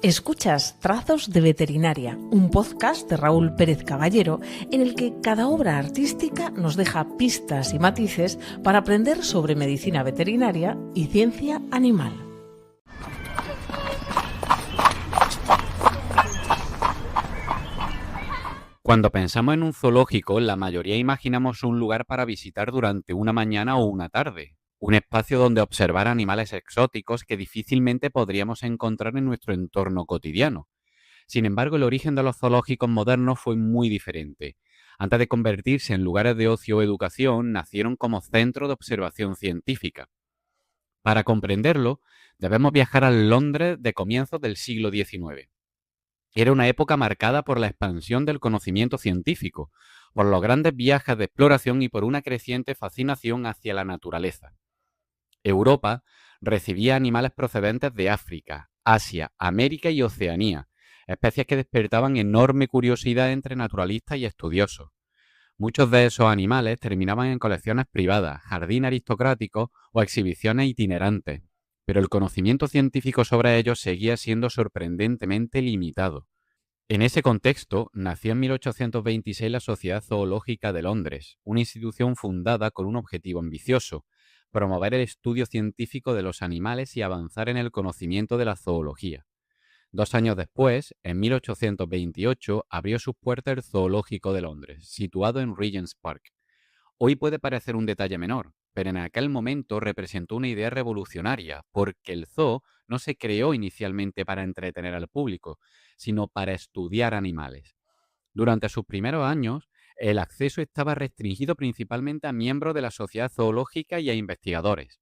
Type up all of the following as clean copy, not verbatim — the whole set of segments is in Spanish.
Escuchas Trazos de Veterinaria, un podcast de Raúl Pérez Caballero en el que cada obra artística nos deja pistas y matices para aprender sobre medicina veterinaria y ciencia animal. Cuando pensamos en un zoológico, la mayoría imaginamos un lugar para visitar durante una mañana o una tarde, un espacio donde observar animales exóticos que difícilmente podríamos encontrar en nuestro entorno cotidiano. Sin embargo, el origen de los zoológicos modernos fue muy diferente. Antes de convertirse en lugares de ocio o educación, nacieron como centro de observación científica. Para comprenderlo, debemos viajar a Londres de comienzos del siglo XIX. Era una época marcada por la expansión del conocimiento científico, por los grandes viajes de exploración y por una creciente fascinación hacia la naturaleza. Europa recibía animales procedentes de África, Asia, América y Oceanía, especies que despertaban enorme curiosidad entre naturalistas y estudiosos. Muchos de esos animales terminaban en colecciones privadas, jardines aristocráticos o exhibiciones itinerantes, pero el conocimiento científico sobre ellos seguía siendo sorprendentemente limitado. En ese contexto, nació en 1826 la Sociedad Zoológica de Londres, una institución fundada con un objetivo ambicioso: promover el estudio científico de los animales y avanzar en el conocimiento de la zoología. 2 años después, en 1828, abrió sus puertas el Zoológico de Londres, situado en Regent's Park. Hoy puede parecer un detalle menor, pero en aquel momento representó una idea revolucionaria, porque el zoo no se creó inicialmente para entretener al público, sino para estudiar animales. Durante sus primeros años, el acceso estaba restringido principalmente a miembros de la sociedad zoológica y a investigadores.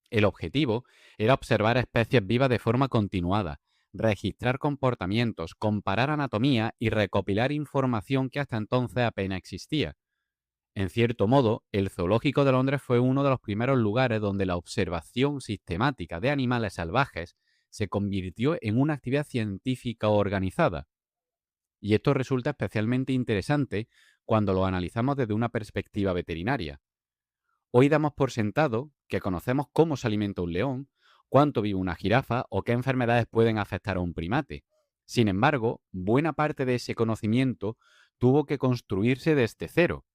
El objetivo era observar especies vivas de forma continuada, registrar comportamientos, comparar anatomía y recopilar información que hasta entonces apenas existía. En cierto modo, el Zoológico de Londres fue uno de los primeros lugares donde la observación sistemática de animales salvajes se convirtió en una actividad científica organizada. Y esto resulta especialmente interesante cuando lo analizamos desde una perspectiva veterinaria. Hoy damos por sentado que conocemos cómo se alimenta un león, cuánto vive una jirafa o qué enfermedades pueden afectar a un primate. Sin embargo, buena parte de ese conocimiento tuvo que construirse desde cero.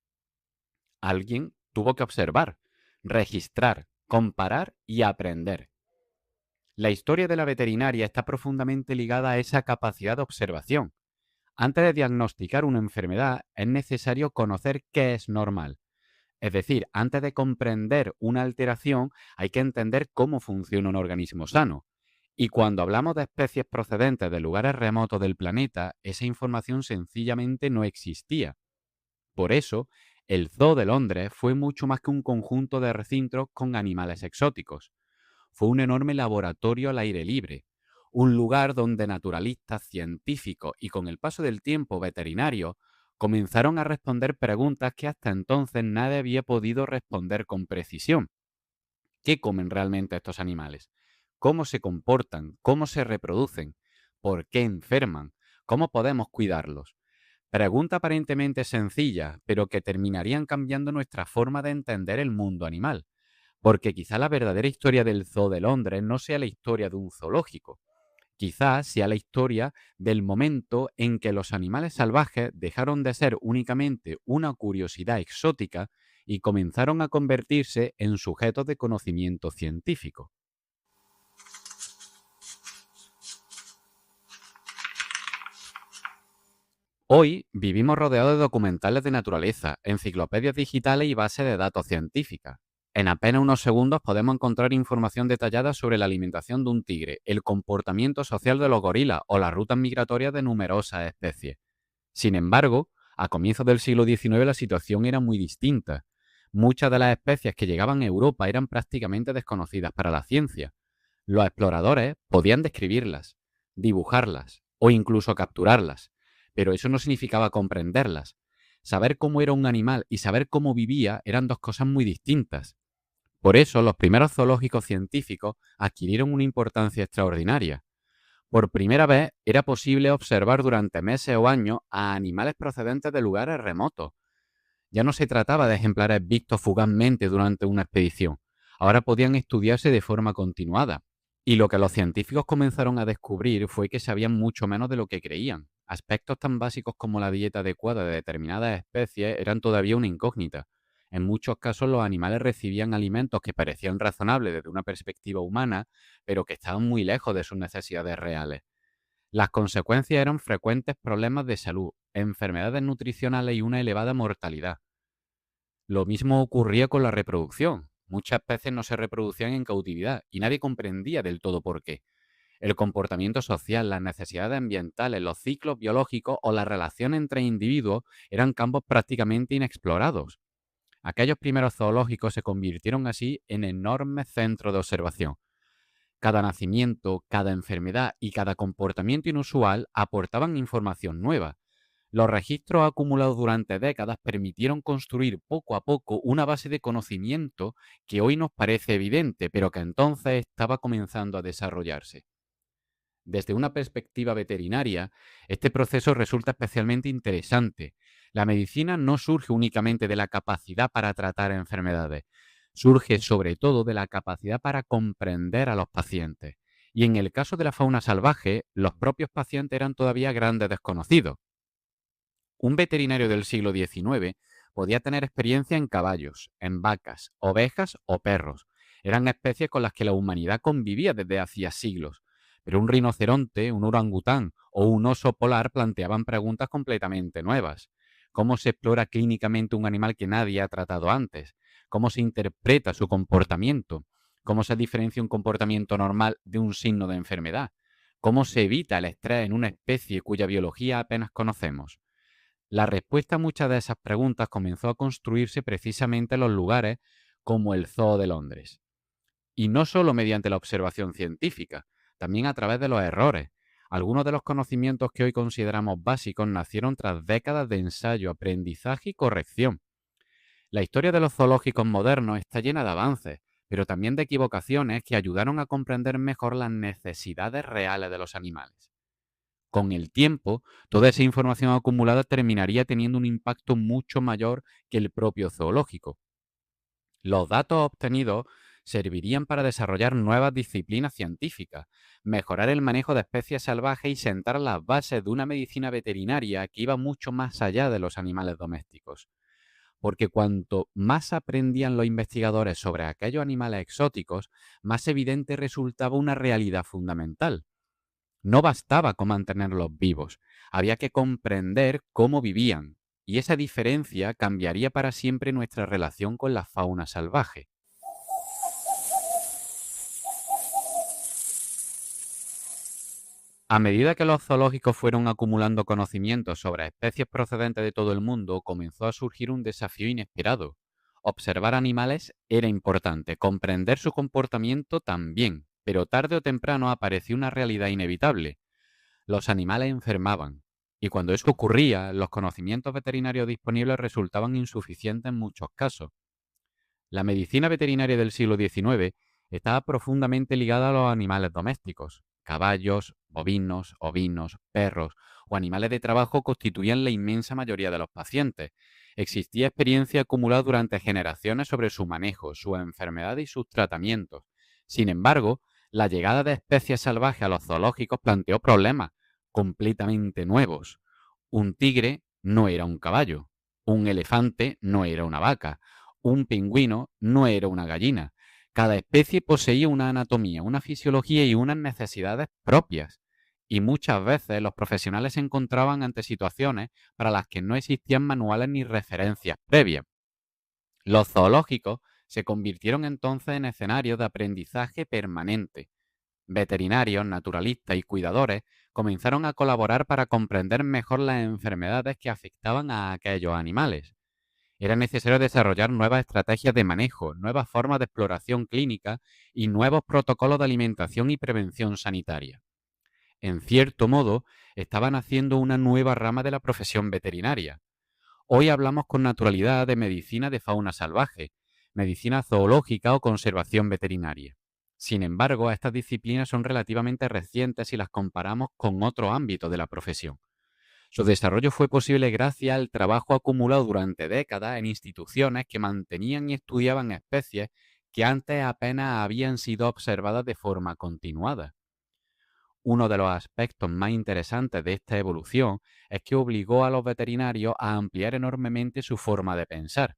Alguien tuvo que observar, registrar, comparar y aprender. La historia de la veterinaria está profundamente ligada a esa capacidad de observación. Antes de diagnosticar una enfermedad, es necesario conocer qué es normal. Es decir, antes de comprender una alteración, hay que entender cómo funciona un organismo sano. Y cuando hablamos de especies procedentes de lugares remotos del planeta, esa información sencillamente no existía. Por eso, el Zoo de Londres fue mucho más que un conjunto de recintos con animales exóticos. Fue un enorme laboratorio al aire libre, un lugar donde naturalistas, científicos y, con el paso del tiempo, veterinarios comenzaron a responder preguntas que hasta entonces nadie había podido responder con precisión. ¿Qué comen realmente estos animales? ¿Cómo se comportan? ¿Cómo se reproducen? ¿Por qué enferman? ¿Cómo podemos cuidarlos? Preguntas aparentemente sencillas, pero que terminarían cambiando nuestra forma de entender el mundo animal. Porque quizá la verdadera historia del Zoo de Londres no sea la historia de un zoológico. Quizás sea la historia del momento en que los animales salvajes dejaron de ser únicamente una curiosidad exótica y comenzaron a convertirse en sujetos de conocimiento científico. Hoy vivimos rodeados de documentales de naturaleza, enciclopedias digitales y bases de datos científicas. En apenas unos segundos podemos encontrar información detallada sobre la alimentación de un tigre, el comportamiento social de los gorilas o las rutas migratorias de numerosas especies. Sin embargo, a comienzos del siglo XIX la situación era muy distinta. Muchas de las especies que llegaban a Europa eran prácticamente desconocidas para la ciencia. Los exploradores podían describirlas, dibujarlas o incluso capturarlas, pero eso no significaba comprenderlas. Saber cómo era un animal y saber cómo vivía eran dos cosas muy distintas. Por eso, los primeros zoológicos científicos adquirieron una importancia extraordinaria. Por primera vez, era posible observar durante meses o años a animales procedentes de lugares remotos. Ya no se trataba de ejemplares vistos fugazmente durante una expedición. Ahora podían estudiarse de forma continuada. Y lo que los científicos comenzaron a descubrir fue que sabían mucho menos de lo que creían. Aspectos tan básicos como la dieta adecuada de determinadas especies eran todavía una incógnita. En muchos casos los animales recibían alimentos que parecían razonables desde una perspectiva humana, pero que estaban muy lejos de sus necesidades reales. Las consecuencias eran frecuentes problemas de salud, enfermedades nutricionales y una elevada mortalidad. Lo mismo ocurría con la reproducción. Muchas especies no se reproducían en cautividad y nadie comprendía del todo por qué. El comportamiento social, las necesidades ambientales, los ciclos biológicos o la relación entre individuos eran campos prácticamente inexplorados. Aquellos primeros zoológicos se convirtieron así en enormes centros de observación. Cada nacimiento, cada enfermedad y cada comportamiento inusual aportaban información nueva. Los registros acumulados durante décadas permitieron construir poco a poco una base de conocimiento que hoy nos parece evidente, pero que entonces estaba comenzando a desarrollarse. Desde una perspectiva veterinaria, este proceso resulta especialmente interesante. La medicina no surge únicamente de la capacidad para tratar enfermedades, surge sobre todo de la capacidad para comprender a los pacientes. Y en el caso de la fauna salvaje, los propios pacientes eran todavía grandes desconocidos. Un veterinario del siglo XIX podía tener experiencia en caballos, en vacas, ovejas o perros. Eran especies con las que la humanidad convivía desde hacía siglos. Pero un rinoceronte, un orangután o un oso polar planteaban preguntas completamente nuevas. ¿Cómo se explora clínicamente un animal que nadie ha tratado antes? ¿Cómo se interpreta su comportamiento? ¿Cómo se diferencia un comportamiento normal de un signo de enfermedad? ¿Cómo se evita el estrés en una especie cuya biología apenas conocemos? La respuesta a muchas de esas preguntas comenzó a construirse precisamente en los lugares como el Zoo de Londres. Y no solo mediante la observación científica, también a través de los errores. Algunos de los conocimientos que hoy consideramos básicos nacieron tras décadas de ensayo, aprendizaje y corrección. La historia de los zoológicos modernos está llena de avances, pero también de equivocaciones que ayudaron a comprender mejor las necesidades reales de los animales. Con el tiempo, toda esa información acumulada terminaría teniendo un impacto mucho mayor que el propio zoológico. Los datos obtenidos servirían para desarrollar nuevas disciplinas científicas, mejorar el manejo de especies salvajes y sentar las bases de una medicina veterinaria que iba mucho más allá de los animales domésticos. Porque cuanto más aprendían los investigadores sobre aquellos animales exóticos, más evidente resultaba una realidad fundamental. No bastaba con mantenerlos vivos, había que comprender cómo vivían, y esa diferencia cambiaría para siempre nuestra relación con la fauna salvaje. A medida que los zoológicos fueron acumulando conocimientos sobre especies procedentes de todo el mundo, comenzó a surgir un desafío inesperado. Observar animales era importante, comprender su comportamiento también, pero tarde o temprano apareció una realidad inevitable. Los animales enfermaban, y cuando eso ocurría, los conocimientos veterinarios disponibles resultaban insuficientes en muchos casos. La medicina veterinaria del siglo XIX estaba profundamente ligada a los animales domésticos. Caballos, bovinos, ovinos, perros o animales de trabajo constituían la inmensa mayoría de los pacientes. Existía experiencia acumulada durante generaciones sobre su manejo, su enfermedad y sus tratamientos. Sin embargo, la llegada de especies salvajes a los zoológicos planteó problemas completamente nuevos. Un tigre no era un caballo, un elefante no era una vaca, un pingüino no era una gallina. Cada especie poseía una anatomía, una fisiología y unas necesidades propias. Y muchas veces los profesionales se encontraban ante situaciones para las que no existían manuales ni referencias previas. Los zoológicos se convirtieron entonces en escenarios de aprendizaje permanente. Veterinarios, naturalistas y cuidadores comenzaron a colaborar para comprender mejor las enfermedades que afectaban a aquellos animales. Era necesario desarrollar nuevas estrategias de manejo, nuevas formas de exploración clínica y nuevos protocolos de alimentación y prevención sanitaria. En cierto modo, estaban haciendo una nueva rama de la profesión veterinaria. Hoy hablamos con naturalidad de medicina de fauna salvaje, medicina zoológica o conservación veterinaria. Sin embargo, estas disciplinas son relativamente recientes si las comparamos con otro ámbito de la profesión. Su desarrollo fue posible gracias al trabajo acumulado durante décadas en instituciones que mantenían y estudiaban especies que antes apenas habían sido observadas de forma continuada. Uno de los aspectos más interesantes de esta evolución es que obligó a los veterinarios a ampliar enormemente su forma de pensar.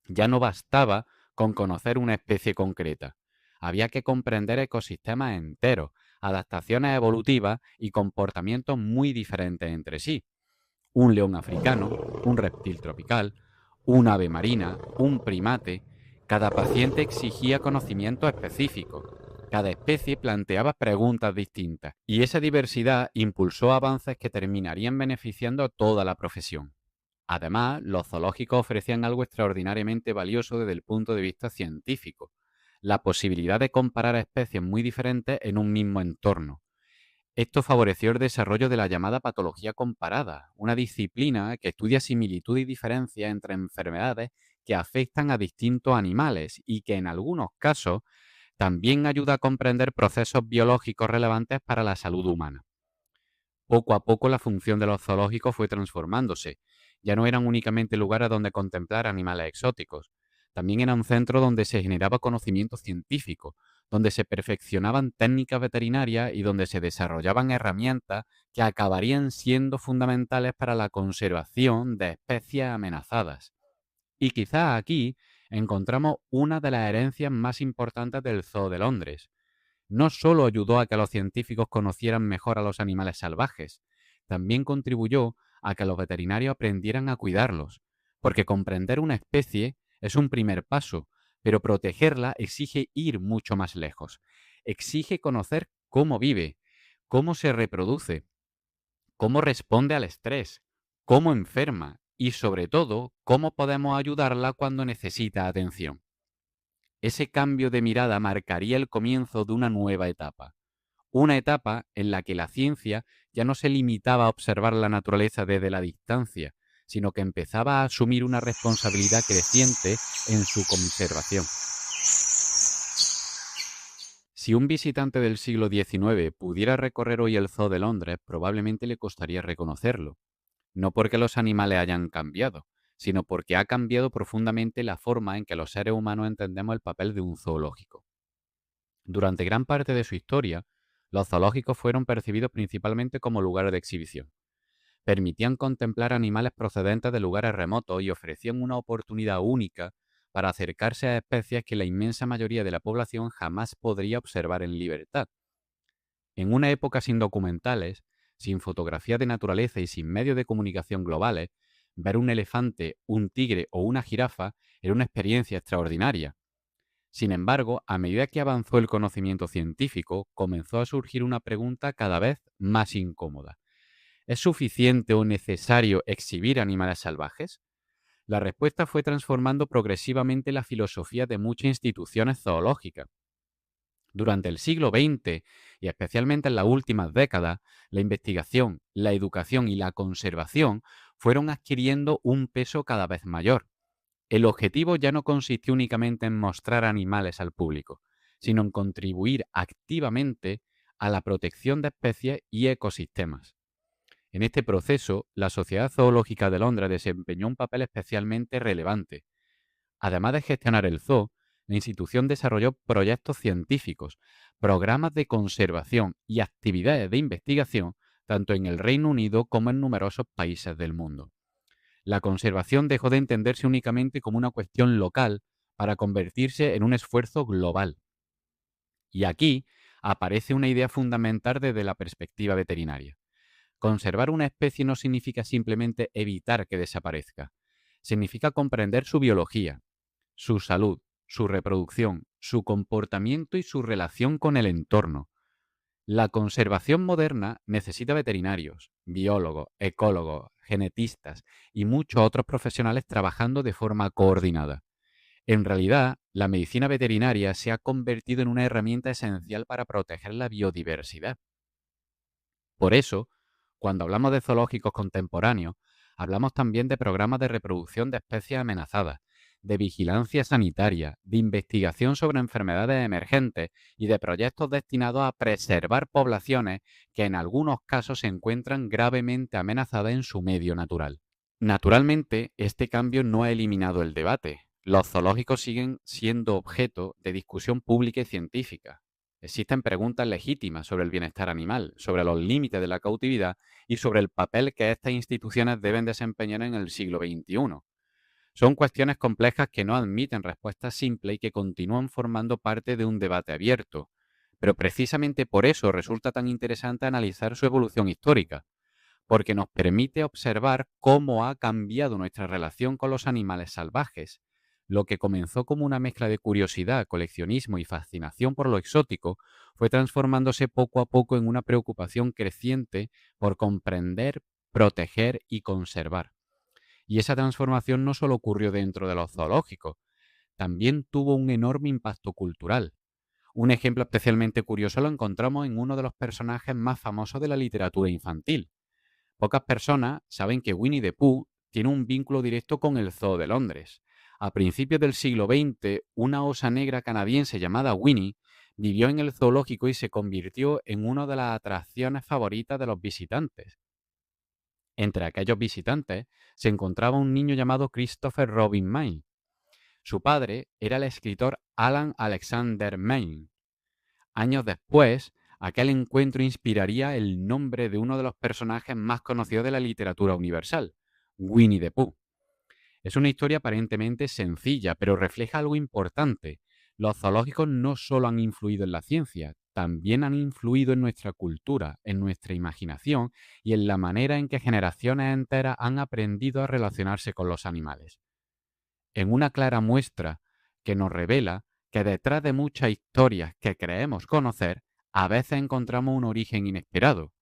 Ya no bastaba con conocer una especie concreta. Había que comprender ecosistemas enteros, adaptaciones evolutivas y comportamientos muy diferentes entre sí. Un león africano, un reptil tropical, un ave marina, un primate. Cada paciente exigía conocimientos específicos. Cada especie planteaba preguntas distintas, y esa diversidad impulsó avances que terminarían beneficiando a toda la profesión. Además, los zoológicos ofrecían algo extraordinariamente valioso desde el punto de vista científico: la posibilidad de comparar especies muy diferentes en un mismo entorno. Esto favoreció el desarrollo de la llamada patología comparada, una disciplina que estudia similitud y diferencia entre enfermedades que afectan a distintos animales y que en algunos casos también ayuda a comprender procesos biológicos relevantes para la salud humana. Poco a poco la función de los zoológicos fue transformándose. Ya no eran únicamente lugares donde contemplar animales exóticos, también eran centros donde se generaba conocimiento científico, donde se perfeccionaban técnicas veterinarias y donde se desarrollaban herramientas que acabarían siendo fundamentales para la conservación de especies amenazadas. Y quizás aquí encontramos una de las herencias más importantes del Zoo de Londres. No solo ayudó a que los científicos conocieran mejor a los animales salvajes, también contribuyó a que los veterinarios aprendieran a cuidarlos, porque comprender una especie es un primer paso, pero protegerla exige ir mucho más lejos. Exige conocer cómo vive, cómo se reproduce, cómo responde al estrés, cómo enferma y, sobre todo, cómo podemos ayudarla cuando necesita atención. Ese cambio de mirada marcaría el comienzo de una nueva etapa. Una etapa en la que la ciencia ya no se limitaba a observar la naturaleza desde la distancia, sino que empezaba a asumir una responsabilidad creciente en su conservación. Si un visitante del siglo XIX pudiera recorrer hoy el Zoo de Londres, probablemente le costaría reconocerlo. No porque los animales hayan cambiado, sino porque ha cambiado profundamente la forma en que los seres humanos entendemos el papel de un zoológico. Durante gran parte de su historia, los zoológicos fueron percibidos principalmente como lugares de exhibición. Permitían contemplar animales procedentes de lugares remotos y ofrecían una oportunidad única para acercarse a especies que la inmensa mayoría de la población jamás podría observar en libertad. En una época sin documentales, sin fotografía de naturaleza y sin medios de comunicación globales, ver un elefante, un tigre o una jirafa era una experiencia extraordinaria. Sin embargo, a medida que avanzó el conocimiento científico, comenzó a surgir una pregunta cada vez más incómoda. ¿Es suficiente o necesario exhibir animales salvajes? La respuesta fue transformando progresivamente la filosofía de muchas instituciones zoológicas. Durante el siglo XX y especialmente en las últimas décadas, la investigación, la educación y la conservación fueron adquiriendo un peso cada vez mayor. El objetivo ya no consistió únicamente en mostrar animales al público, sino en contribuir activamente a la protección de especies y ecosistemas. En este proceso, la Sociedad Zoológica de Londres desempeñó un papel especialmente relevante. Además de gestionar el zoo, la institución desarrolló proyectos científicos, programas de conservación y actividades de investigación tanto en el Reino Unido como en numerosos países del mundo. La conservación dejó de entenderse únicamente como una cuestión local para convertirse en un esfuerzo global. Y aquí aparece una idea fundamental desde la perspectiva veterinaria. Conservar una especie no significa simplemente evitar que desaparezca. Significa comprender su biología, su salud, su reproducción, su comportamiento y su relación con el entorno. La conservación moderna necesita veterinarios, biólogos, ecólogos, genetistas y muchos otros profesionales trabajando de forma coordinada. En realidad, la medicina veterinaria se ha convertido en una herramienta esencial para proteger la biodiversidad. Por eso, cuando hablamos de zoológicos contemporáneos, hablamos también de programas de reproducción de especies amenazadas, de vigilancia sanitaria, de investigación sobre enfermedades emergentes y de proyectos destinados a preservar poblaciones que en algunos casos se encuentran gravemente amenazadas en su medio natural. Naturalmente, este cambio no ha eliminado el debate. Los zoológicos siguen siendo objeto de discusión pública y científica. Existen preguntas legítimas sobre el bienestar animal, sobre los límites de la cautividad y sobre el papel que estas instituciones deben desempeñar en el siglo XXI. Son cuestiones complejas que no admiten respuestas simples y que continúan formando parte de un debate abierto. Pero precisamente por eso resulta tan interesante analizar su evolución histórica, porque nos permite observar cómo ha cambiado nuestra relación con los animales salvajes. Lo que comenzó como una mezcla de curiosidad, coleccionismo y fascinación por lo exótico, fue transformándose poco a poco en una preocupación creciente por comprender, proteger y conservar. Y esa transformación no solo ocurrió dentro de los zoológicos, también tuvo un enorme impacto cultural. Un ejemplo especialmente curioso lo encontramos en uno de los personajes más famosos de la literatura infantil. Pocas personas saben que Winnie the Pooh tiene un vínculo directo con el Zoo de Londres. A principios del siglo XX, una osa negra canadiense llamada Winnie vivió en el zoológico y se convirtió en una de las atracciones favoritas de los visitantes. Entre aquellos visitantes se encontraba un niño llamado Christopher Robin Mayne. Su padre era el escritor Alan Alexander Mayne. Años después, aquel encuentro inspiraría el nombre de uno de los personajes más conocidos de la literatura universal, Winnie the Pooh. Es una historia aparentemente sencilla, pero refleja algo importante. Los zoológicos no solo han influido en la ciencia, también han influido en nuestra cultura, en nuestra imaginación y en la manera en que generaciones enteras han aprendido a relacionarse con los animales. En una clara muestra que nos revela que detrás de muchas historias que creemos conocer, a veces encontramos un origen inesperado,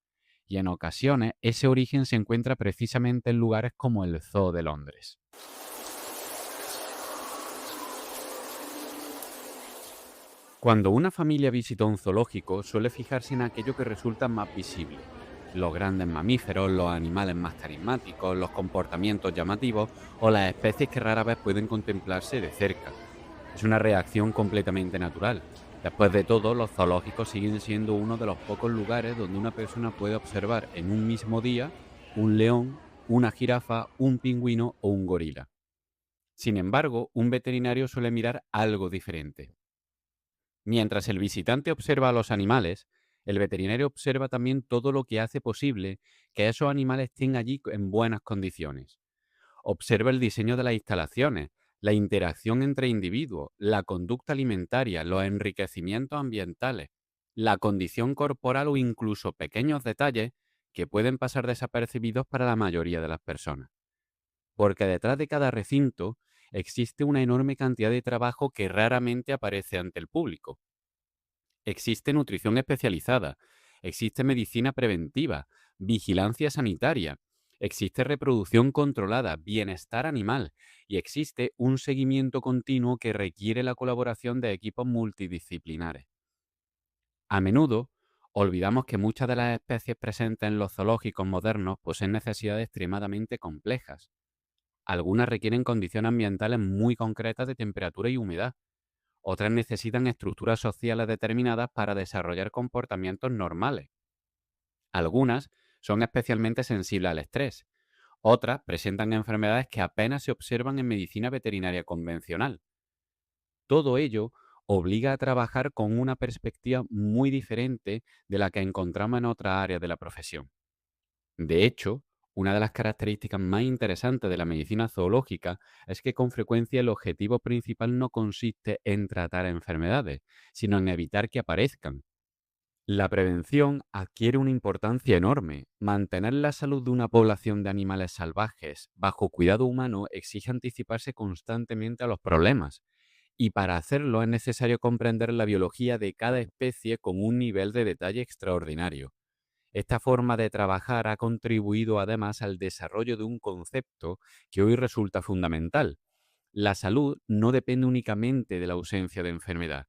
y en ocasiones ese origen se encuentra precisamente en lugares como el Zoo de Londres. Cuando una familia visita un zoológico, suele fijarse en aquello que resulta más visible. Los grandes mamíferos, los animales más carismáticos, los comportamientos llamativos o las especies que rara vez pueden contemplarse de cerca. Es una reacción completamente natural. Después de todo, los zoológicos siguen siendo uno de los pocos lugares donde una persona puede observar en un mismo día un león, una jirafa, un pingüino o un gorila. Sin embargo, un veterinario suele mirar algo diferente. Mientras el visitante observa a los animales, el veterinario observa también todo lo que hace posible que esos animales estén allí en buenas condiciones. Observa el diseño de las instalaciones, la interacción entre individuos, la conducta alimentaria, los enriquecimientos ambientales, la condición corporal o incluso pequeños detalles que pueden pasar desapercibidos para la mayoría de las personas. Porque detrás de cada recinto existe una enorme cantidad de trabajo que raramente aparece ante el público. Existe nutrición especializada, existe medicina preventiva, vigilancia sanitaria, existe reproducción controlada, bienestar animal y existe un seguimiento continuo que requiere la colaboración de equipos multidisciplinares. A menudo, olvidamos que muchas de las especies presentes en los zoológicos modernos poseen necesidades extremadamente complejas. Algunas requieren condiciones ambientales muy concretas de temperatura y humedad. Otras necesitan estructuras sociales determinadas para desarrollar comportamientos normales. Algunas son especialmente sensibles al estrés. Otras presentan enfermedades que apenas se observan en medicina veterinaria convencional. Todo ello obliga a trabajar con una perspectiva muy diferente de la que encontramos en otras áreas de la profesión. De hecho, una de las características más interesantes de la medicina zoológica es que con frecuencia el objetivo principal no consiste en tratar enfermedades, sino en evitar que aparezcan. La prevención adquiere una importancia enorme. Mantener la salud de una población de animales salvajes bajo cuidado humano exige anticiparse constantemente a los problemas, y para hacerlo es necesario comprender la biología de cada especie con un nivel de detalle extraordinario. Esta forma de trabajar ha contribuido además al desarrollo de un concepto que hoy resulta fundamental. La salud no depende únicamente de la ausencia de enfermedad,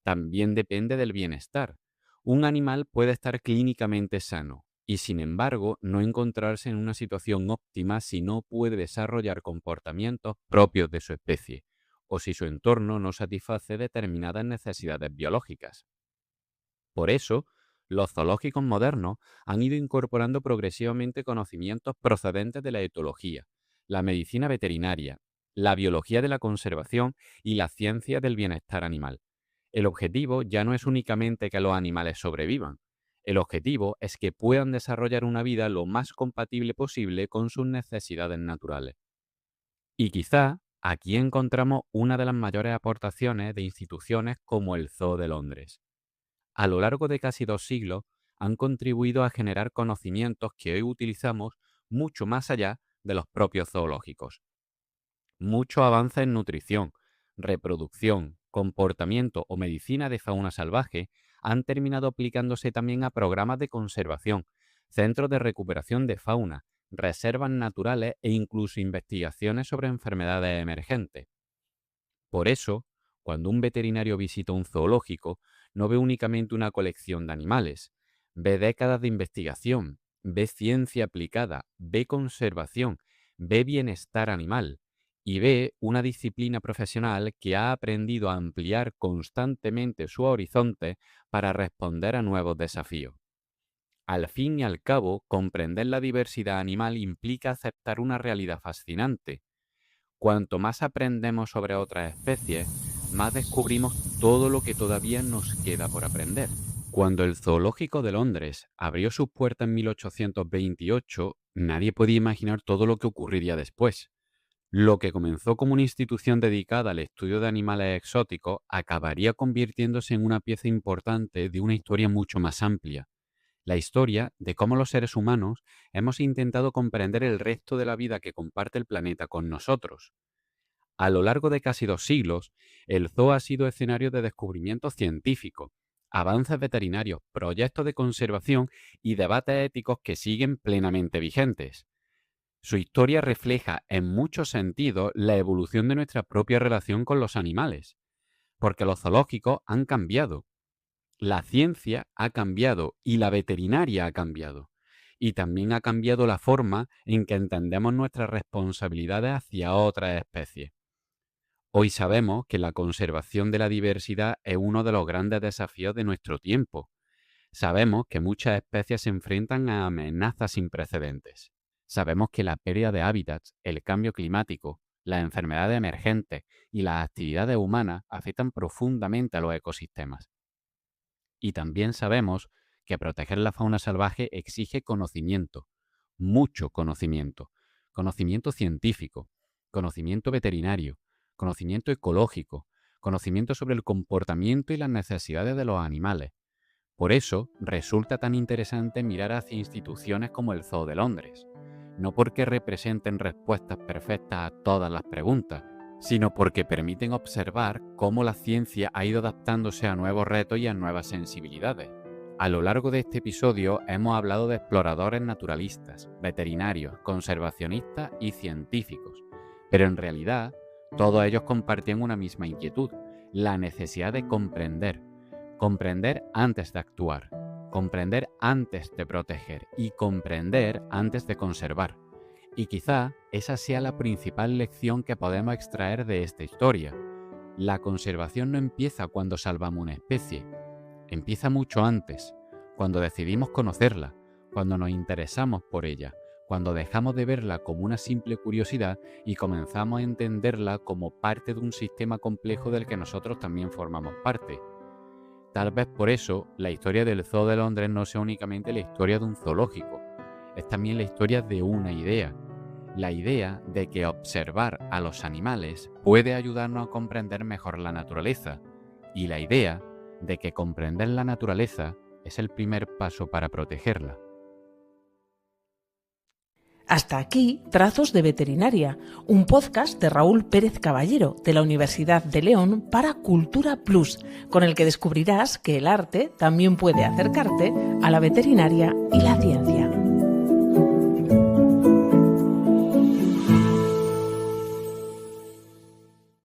también depende del bienestar. Un animal puede estar clínicamente sano y, sin embargo, no encontrarse en una situación óptima si no puede desarrollar comportamientos propios de su especie o si su entorno no satisface determinadas necesidades biológicas. Por eso, los zoológicos modernos han ido incorporando progresivamente conocimientos procedentes de la etología, la medicina veterinaria, la biología de la conservación y la ciencia del bienestar animal. El objetivo ya no es únicamente que los animales sobrevivan. El objetivo es que puedan desarrollar una vida lo más compatible posible con sus necesidades naturales. Y quizá aquí encontramos una de las mayores aportaciones de instituciones como el Zoo de Londres. A lo largo de casi 2 siglos han contribuido a generar conocimientos que hoy utilizamos mucho más allá de los propios zoológicos. Muchos avances en nutrición, reproducción, comportamiento o medicina de fauna salvaje han terminado aplicándose también a programas de conservación, centros de recuperación de fauna, reservas naturales e incluso investigaciones sobre enfermedades emergentes. Por eso, cuando un veterinario visita un zoológico, no ve únicamente una colección de animales, ve décadas de investigación, ve ciencia aplicada, ve conservación, ve bienestar animal y ve una disciplina profesional que ha aprendido a ampliar constantemente su horizonte para responder a nuevos desafíos. Al fin y al cabo, comprender la diversidad animal implica aceptar una realidad fascinante. Cuanto más aprendemos sobre otras especies, más descubrimos todo lo que todavía nos queda por aprender. Cuando el Zoológico de Londres abrió sus puertas en 1828, nadie podía imaginar todo lo que ocurriría después. Lo que comenzó como una institución dedicada al estudio de animales exóticos acabaría convirtiéndose en una pieza importante de una historia mucho más amplia. La historia de cómo los seres humanos hemos intentado comprender el resto de la vida que comparte el planeta con nosotros. A lo largo de casi 2 siglos, el zoo ha sido escenario de descubrimientos científicos, avances veterinarios, proyectos de conservación y debates éticos que siguen plenamente vigentes. Su historia refleja en muchos sentidos la evolución de nuestra propia relación con los animales, porque los zoológicos han cambiado, la ciencia ha cambiado y la veterinaria ha cambiado. Y también ha cambiado la forma en que entendemos nuestras responsabilidades hacia otras especies. Hoy sabemos que la conservación de la diversidad es uno de los grandes desafíos de nuestro tiempo. Sabemos que muchas especies se enfrentan a amenazas sin precedentes. Sabemos que la pérdida de hábitats, el cambio climático, las enfermedades emergentes y las actividades humanas afectan profundamente a los ecosistemas. Y también sabemos que proteger la fauna salvaje exige conocimiento, mucho conocimiento, conocimiento científico, conocimiento veterinario, conocimiento ecológico, conocimiento sobre el comportamiento y las necesidades de los animales. Por eso resulta tan interesante mirar hacia instituciones como el Zoo de Londres, no porque representen respuestas perfectas a todas las preguntas, sino porque permiten observar cómo la ciencia ha ido adaptándose a nuevos retos y a nuevas sensibilidades. A lo largo de este episodio hemos hablado de exploradores naturalistas, veterinarios, conservacionistas y científicos, pero en realidad todos ellos compartían una misma inquietud, la necesidad de comprender antes de actuar, comprender antes de proteger y comprender antes de conservar. Y quizá esa sea la principal lección que podemos extraer de esta historia. La conservación no empieza cuando salvamos una especie, empieza mucho antes, cuando decidimos conocerla, cuando nos interesamos por ella, cuando dejamos de verla como una simple curiosidad y comenzamos a entenderla como parte de un sistema complejo del que nosotros también formamos parte. Tal vez por eso la historia del Zoo de Londres no sea únicamente la historia de un zoológico, es también la historia de una idea. La idea de que observar a los animales puede ayudarnos a comprender mejor la naturaleza, y la idea de que comprender la naturaleza es el primer paso para protegerla. Hasta aquí Trazos de Veterinaria, un podcast de Raúl Pérez Caballero de la Universidad de León para Cultura Plus, con el que descubrirás que el arte también puede acercarte a la veterinaria y la ciencia.